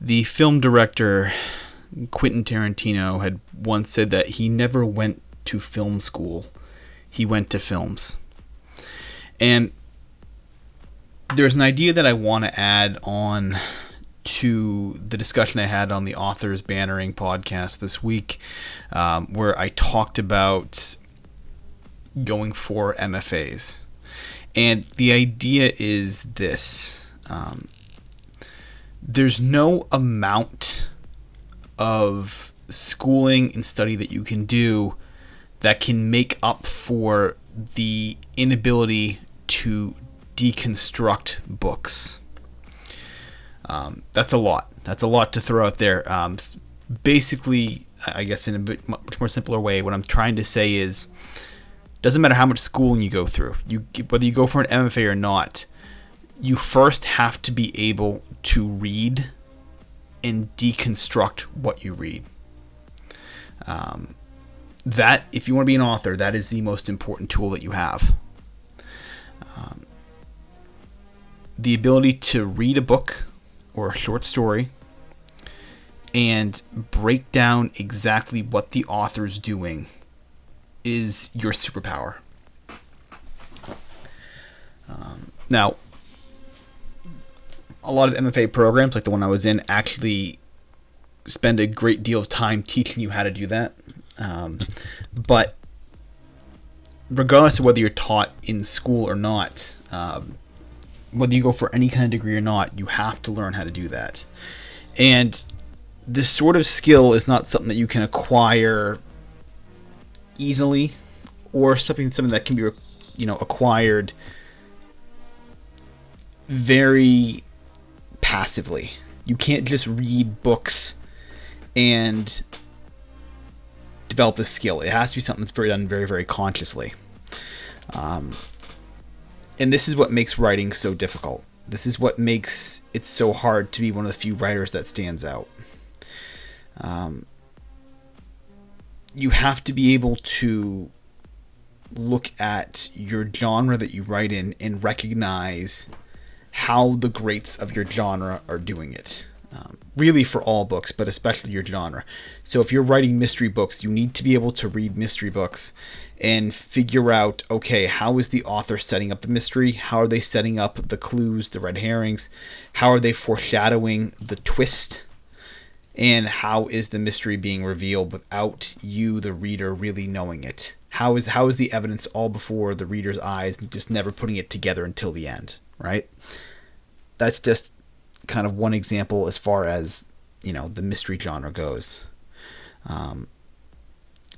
The film director Quentin Tarantino had once said that he never went to film school. He went to films. And there's an idea that I want to add on to the discussion I had on the Authors Bannering podcast this week, where I talked about going for MFAs. And the idea is this. There's no amount of schooling and study that you can do that can make up for the inability to deconstruct books. That's a lot. That's a lot to throw out there. Basically, I guess in a bit much more simpler way, what I'm trying to say is, doesn't matter how much schooling you go through, whether you go for an MFA or not, you first have to be able to read and deconstruct what you read. That, if you want to be an author, that is the most important tool that you have. The ability to read a book or a short story and break down exactly what the author's doing is your superpower. Now, a lot of MFA programs, like the one I was in, actually spend a great deal of time teaching you how to do that. But regardless of whether you're taught in school or not, whether you go for any kind of degree or not, you have to learn how to do that. And this sort of skill is not something that you can acquire easily, or something that can be, acquired very passively. You can't just read books and develop this skill. It has to be something that's done very, very consciously. And this is what makes writing so difficult. This is what makes it so hard to be one of the few writers that stands out. You have to be able to look at your genre that you write in and recognize how the greats of your genre are doing it. Really for all books, but especially your genre. So if you're writing mystery books, you need to be able to read mystery books and figure out, okay, how is the author setting up the mystery? How are they setting up the clues, the red herrings? How are they foreshadowing the twist? And how is the mystery being revealed without you, the reader, really knowing it? How is the evidence all before the reader's eyes, just never putting it together until the end, right? That's just kind of one example as far as, the mystery genre goes.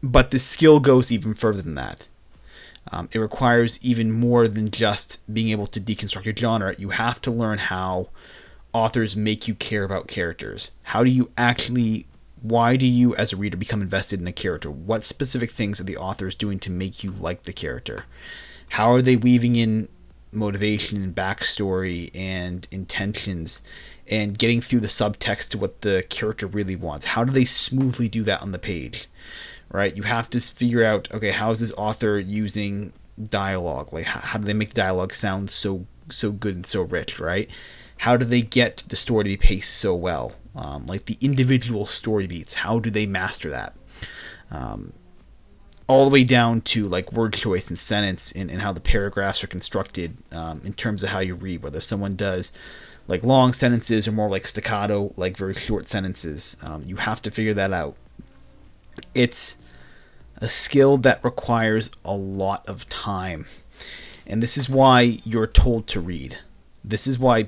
But the skill goes even further than that. It requires even more than just being able to deconstruct your genre. You have to learn how authors make you care about characters. Why do you as a reader become invested in a character? What specific things are the authors doing to make you like the character? How are they weaving in motivation and backstory and intentions and getting through the subtext to what the character really wants? How do they smoothly do that on the page, right? You have to figure out, okay, how is this author using dialogue? Like, how do they make dialogue sound so good and so rich, right? How do they get the story to be paced so well? Like the individual story beats, how do they master that? All the way down to like word choice and sentence and how the paragraphs are constructed in terms of how you read, whether someone does like long sentences or more like staccato, like very short sentences. You have to figure that out. It's a skill that requires a lot of time. And this is why you're told to read. This is why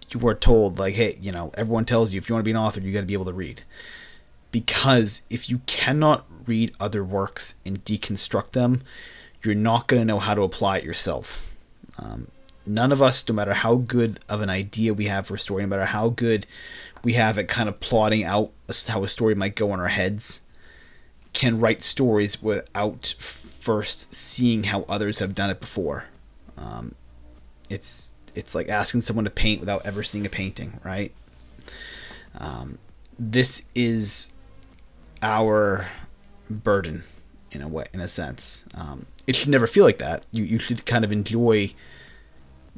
you are told, like, hey, everyone tells you if you want to be an author, you got to be able to read. Because if you cannot read other works and deconstruct them, you're not going to know how to apply it yourself. None of us, no matter how good of an idea we have for a story, no matter how good we have at kind of plotting out how a story might go in our heads, can write stories without first seeing how others have done it before. It's like asking someone to paint without ever seeing a painting, right? This is our burden in a sense. It should never feel like that. You should kind of enjoy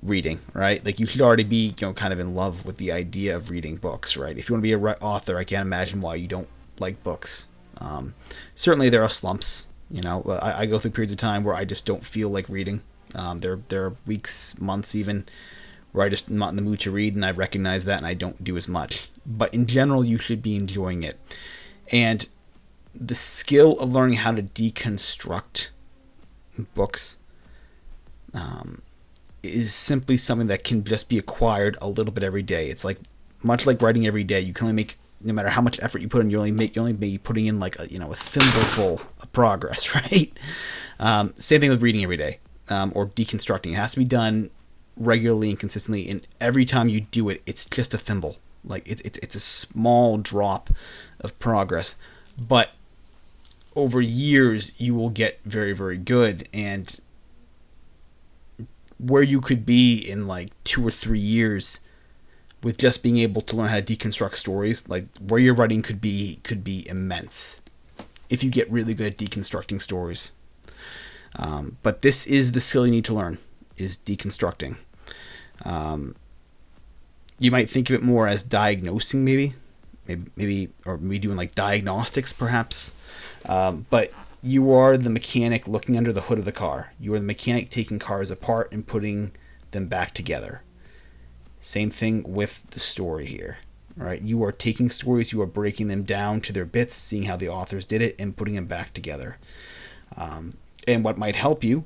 reading, right? Like you should already be, kind of in love with the idea of reading books, right? If you want to be a author, I can't imagine why you don't like books. Certainly there are slumps. I go through periods of time where I just don't feel like reading. There are weeks, months even, where I just am not in the mood to read, and I recognize that, and I don't do as much. But in general, you should be enjoying it. And the skill of learning how to deconstruct books is simply something that can just be acquired a little bit every day. It's like much like writing every day. You can only make, no matter how much effort you put in, you only be putting in like a thimbleful of progress, right? Same thing with reading every day, or deconstructing. It has to be done regularly and consistently, and every time you do it, it's just a thimble. Like it's a small drop of progress, but over years you will get very, very good. And where you could be in like 2 or 3 years with just being able to learn how to deconstruct stories, like where your writing could be immense if you get really good at deconstructing stories. But this is the skill you need to learn, is deconstructing. You might think of it more as diagnosing, maybe doing like diagnostics, perhaps. But you are the mechanic looking under the hood of the car. You are the mechanic taking cars apart and putting them back together. Same thing with the story here, right? You are taking stories, you are breaking them down to their bits, seeing how the authors did it, and putting them back together. And what might help you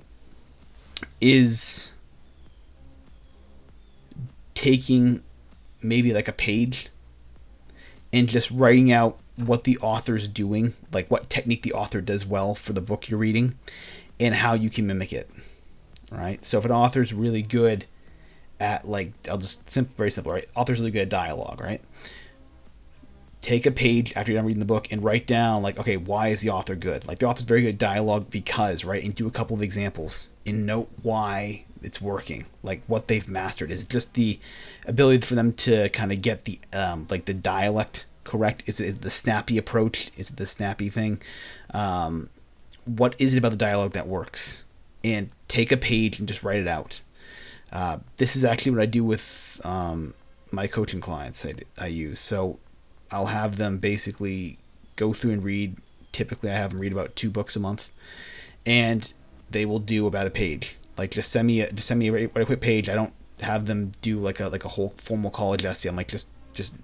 is taking maybe like a page and just writing out what the author's doing, like what technique the author does well for the book you're reading, and how you can mimic it, right? So if an author's really good at, like, very simple, right? Author's really good at dialogue, right? Take a page after you're done reading the book and write down, like, okay, why is the author good? Like, the author's very good at dialogue because, right? And do a couple of examples and note why it's working, like what they've mastered. Is it just the ability for them to kind of get the like the dialect correct? Is it the snappy approach? Is it the snappy thing? What is it about the dialogue that works? And take a page and just write it out. This is actually what I do with my coaching clients. I use. So I'll have them basically go through and read. Typically, I have them read about 2 books a month, and they will do about a page. Like, just send me a quick page. I don't have them do like a whole formal college essay. I'm like, just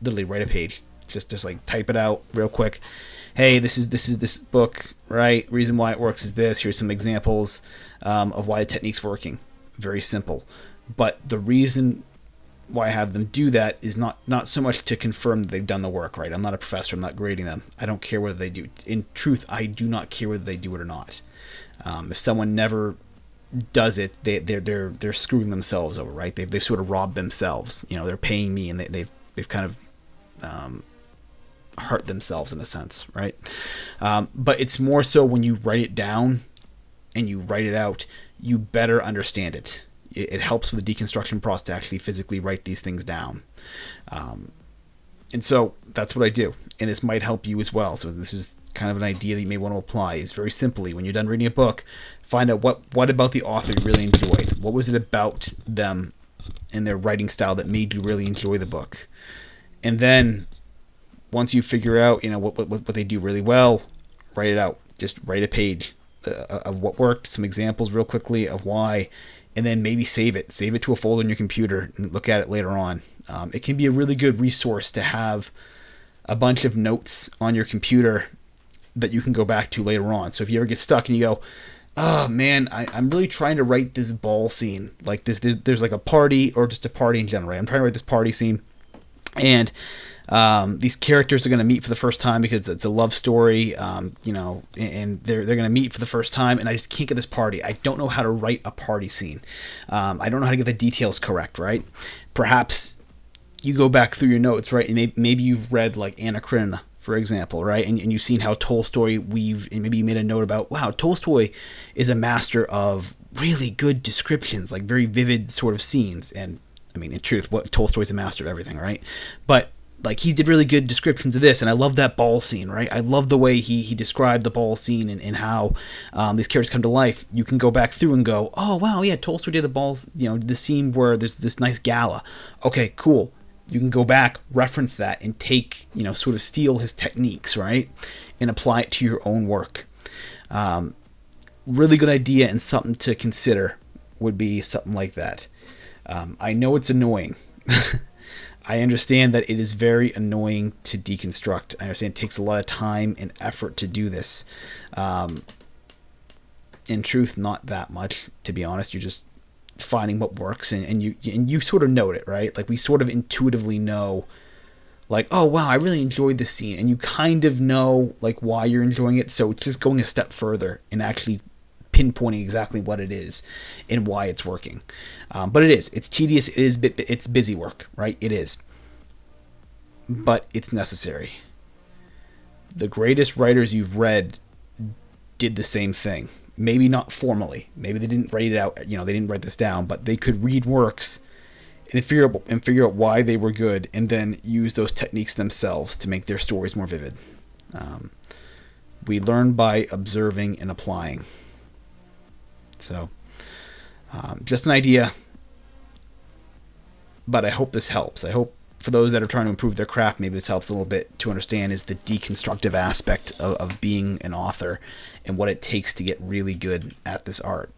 literally write a page. Just like type it out real quick. Hey, this is this book, right? Reason why it works is this. Here's some examples of why the technique's working. Very simple. But the reason why I have them do that is not so much to confirm that they've done the work, right? I'm not a professor. I'm not grading them. I don't care whether they do. In truth, I do not care whether they do it or not. If someone never does it, they're screwing themselves over, right? They've sort of robbed themselves. They're paying me, and they've kind of hurt themselves in a sense, right? But it's more so when you write it down and you write it out, you better understand it. It helps with the deconstruction process to actually physically write these things down. And so that's what I do. And this might help you as well. So this is kind of an idea that you may want to apply. Is very simply, when you're done reading a book, find out what about the author you really enjoyed. What was it about them and their writing style that made you really enjoy the book? And then once you figure out, what they do really well, write it out. Just write a page of what worked, some examples real quickly of why, and then maybe save it to a folder in your computer and look at it later on. It can be a really good resource to have a bunch of notes on your computer that you can go back to later on. So if you ever get stuck and you go, oh man, I'm really trying to write this ball scene, like this, there's like a party, or just a party in general, right? I'm trying to write this party scene, and these characters are going to meet for the first time because it's a love story, and they're going to meet for the first time, and I just can't get this party. I don't know how to write a party scene. I don't know how to get the details correct, right? Perhaps you go back through your notes, right, and maybe you've read like Anna Karenina, for example, right, and you've seen how Tolstoy and maybe you made a note about, wow, Tolstoy is a master of really good descriptions, like very vivid sort of scenes. And I mean, in truth, Tolstoy's a master of everything, right? But like he did really good descriptions of this, and I love that ball scene, right? I love the way he described the ball scene and how these characters come to life. You can go back through and go, oh wow, yeah, Tolstoy did the balls, the scene where there's this nice gala. Okay, cool. You can go back, reference that, and take, sort of steal his techniques, right, and apply it to your own work. Really good idea, and something to consider would be something like that. I know it's annoying. I understand that it is very annoying to deconstruct. I understand it takes a lot of time and effort to do this. In truth, not that much, to be honest. You're just finding what works, and you sort of know it, right? Like, we sort of intuitively know, like, oh wow, I really enjoyed this scene, and you kind of know like why you're enjoying it. So it's just going a step further and actually pinpointing exactly what it is and why it's working. But it's tedious, it's busy work, right? It is, but it's necessary. The greatest writers you've read did the same thing. Maybe not formally, maybe they didn't write it out, they didn't write this down, but they could read works and figure out why they were good, and then use those techniques themselves to make their stories more vivid. We learn by observing and applying. So, just an idea, but I hope this helps. I hope for those that are trying to improve their craft, maybe this helps a little bit to understand is the deconstructive aspect of being an author and what it takes to get really good at this art.